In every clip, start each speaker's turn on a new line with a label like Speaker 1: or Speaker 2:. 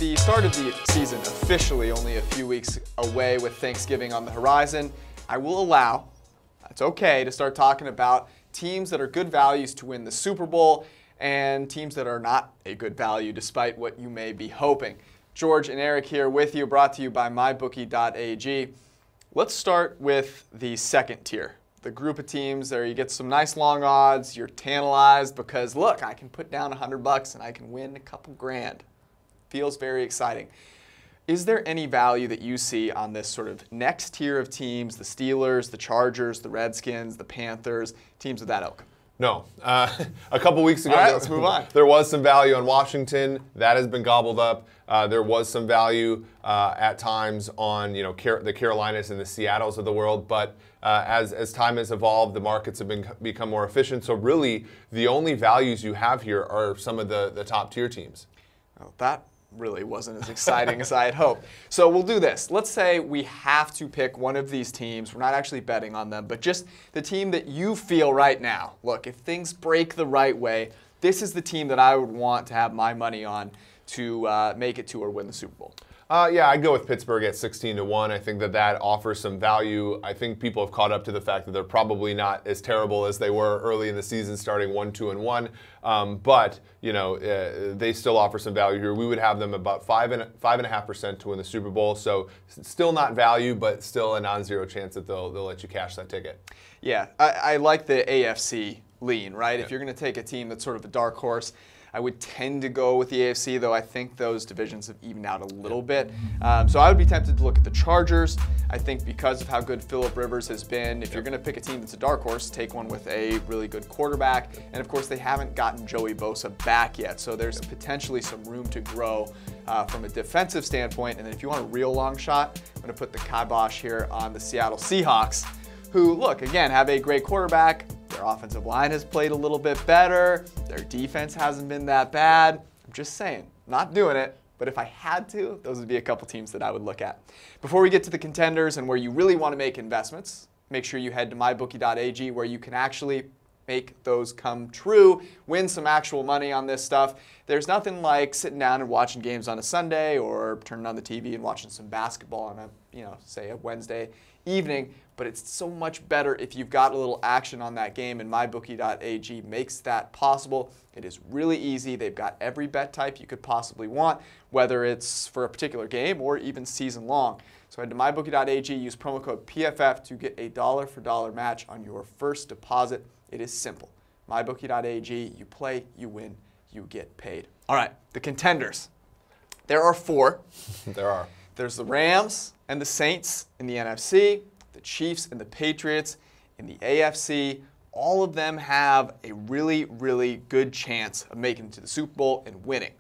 Speaker 1: the start of the season officially only a few weeks away with Thanksgiving on the horizon, I will allow, it's okay to start talking about teams that are good values to win the Super Bowl and teams that are not a good value despite what you may be hoping. George and Eric here with you, brought to you by mybookie.ag. Let's start with the second tier, the group of teams there you get some nice long odds, you're tantalized because look, I can put down $100 and I can win a couple grand. Feels very exciting. Is there any value that you see on this sort of next tier of teams, the Steelers, the Chargers, the Redskins, the Panthers, teams of that ilk?
Speaker 2: No. A couple weeks ago,
Speaker 1: all right, let's move on.
Speaker 2: There was some value on Washington. That has been gobbled up. There was some value at times on the Carolinas and the Seattles of the world. But as time has evolved, the markets have become more efficient. So really, the only values you have here are some of the top tier teams.
Speaker 1: Well, that really wasn't as exciting as I had hoped. So we'll do this. Let's say we have to pick one of these teams. We're not actually betting on them, but just the team that you feel right now. Look, if things break the right way, this is the team that I would want to have my money on to make it to or win the Super Bowl.
Speaker 2: Yeah, I'd go with Pittsburgh at 16-1. I think that offers some value. I think people have caught up to the fact that they're probably not as terrible as they were early in the season, starting 1-2-1. But they still offer some value here. We would have them about 5.5% to win the Super Bowl. So still not value, but still a non-zero chance that they'll let you cash that ticket.
Speaker 1: Yeah, I like the AFC lean, right?
Speaker 2: Yeah.
Speaker 1: If you're going to take a team that's sort of a dark horse, I would tend to go with the AFC, though I think those divisions have evened out a little bit. So I would be tempted to look at the Chargers. I think because of how good Phillip Rivers has been, if you're going to pick a team that's a dark horse, take one with a really good quarterback. And of course, they haven't gotten Joey Bosa back yet, so there's potentially some room to grow from a defensive standpoint. And then if you want a real long shot, I'm going to put the kibosh here on the Seattle Seahawks, who, look, again, have a great quarterback. Their offensive line has played a little bit better. Their defense hasn't been that bad. I'm just saying, not doing it, but if I had to, those would be a couple teams that I would look at. Before we get to the contenders and where you really want to make investments, make sure you head to mybookie.ag where you can actually make those come true, win some actual money on this stuff. There's nothing like sitting down and watching games on a Sunday or turning on the TV and watching some basketball on a, say a Wednesday evening, but it's so much better if you've got a little action on that game, and mybookie.ag makes that possible. It is really easy. They've got every bet type you could possibly want, whether it's for a particular game or even season long. So head to mybookie.ag, use promo code PFF to get a dollar-for-dollar match on your first deposit. It is simple. mybookie.ag, you play, you win, you get paid. All right, the contenders. There are four.
Speaker 2: There are.
Speaker 1: There's the Rams and the Saints in the NFC, the Chiefs and the Patriots in the AFC. All of them have a really, really good chance of making it to the Super Bowl and winning.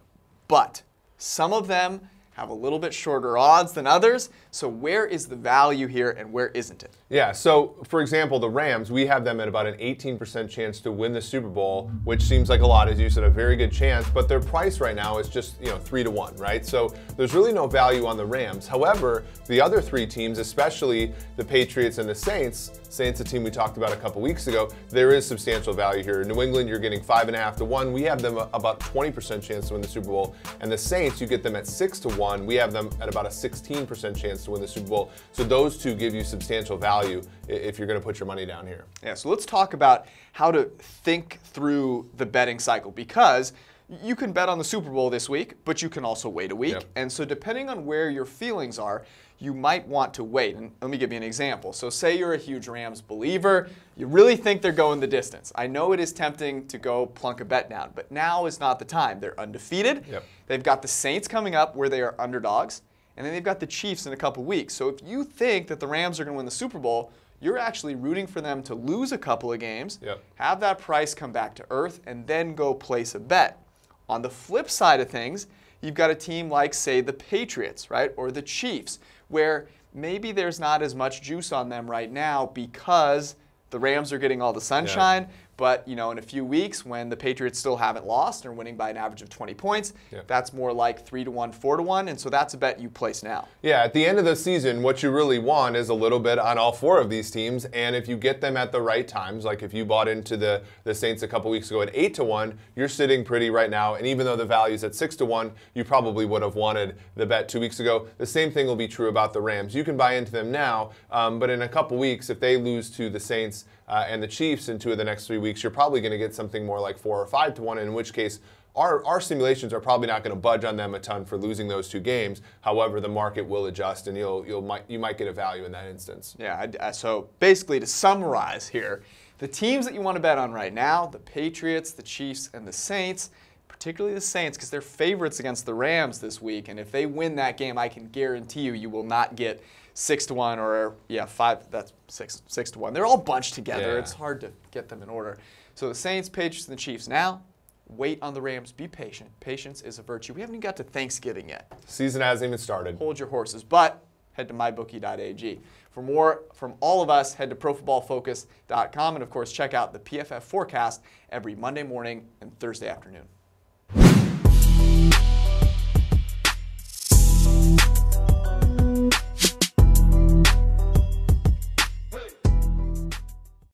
Speaker 1: But some of them have a little bit shorter odds than others. So where is the value here and where isn't it?
Speaker 2: Yeah, so for example, the Rams, we have them at about an 18% chance to win the Super Bowl, which seems like a lot, as you said, a very good chance, but their price right now is just 3-1, right? So there's really no value on the Rams. However, the other three teams, especially the Patriots and the Saints, a team we talked about a couple weeks ago, there is substantial value here. In New England, you're getting 5.5 to 1. We have them about 20% chance to win the Super Bowl. And the Saints, you get them at 6 to 1. We have them at about a 16% chance to win the Super Bowl. So those two give you substantial value if you're going to put your money down here.
Speaker 1: Yeah, so let's talk about how to think through the betting cycle, because you can bet on the Super Bowl this week, but you can also wait a week.
Speaker 2: Yep.
Speaker 1: And so depending on where your feelings are, you might want to wait. And let me give you an example. So say you're a huge Rams believer. You really think they're going the distance. I know it is tempting to go plunk a bet down, but now is not the time. They're undefeated.
Speaker 2: Yep.
Speaker 1: They've got the Saints coming up where they are underdogs. And then they've got the Chiefs in a couple weeks. So if you think that the Rams are going to win the Super Bowl, you're actually rooting for them to lose a couple of games,
Speaker 2: Yep.
Speaker 1: have that price come back to earth, and then go place a bet. On the flip side of things, you've got a team like, say, the Patriots, right, or the Chiefs, where maybe there's not as much juice on them right now because the Rams are getting all the sunshine, But, you know, in a few weeks when the Patriots still haven't lost and are winning by an average of 20 points, that's more like 3-1, 4-1. And so that's a bet you place now.
Speaker 2: Yeah, at the end of the season, what you really want is a little bit on all four of these teams. And if you get them at the right times, like if you bought into the Saints a couple weeks ago at 8-1, you're sitting pretty right now. And even though the value's at 6-1, you probably would have wanted the bet 2 weeks ago. The same thing will be true about the Rams. You can buy into them now, but in a couple weeks, if they lose to the Saints and the Chiefs in 2 of the next 3 weeks, you're probably going to get something more like 4 or 5-1, in which case our simulations are probably not going to budge on them a ton for losing those 2 games. However, the market will adjust, and you might get a value in that instance.
Speaker 1: Yeah, so basically to summarize here, the teams that you want to bet on right now, the Patriots, the Chiefs, and the Saints, particularly the Saints, because they're favorites against the Rams this week, and if they win that game, I can guarantee you will not get 6-1 or 5. That's 6-1. They're all bunched together. It's hard to get them in order. So the Saints, Patriots, and the Chiefs. Now, wait on the Rams. Be patient. Patience is a virtue. We haven't even got to Thanksgiving yet.
Speaker 2: Season hasn't even started.
Speaker 1: Hold your horses, but head to mybookie.ag. For more from all of us, head to profootballfocus.com, and of course, check out the PFF forecast every Monday morning and Thursday afternoon.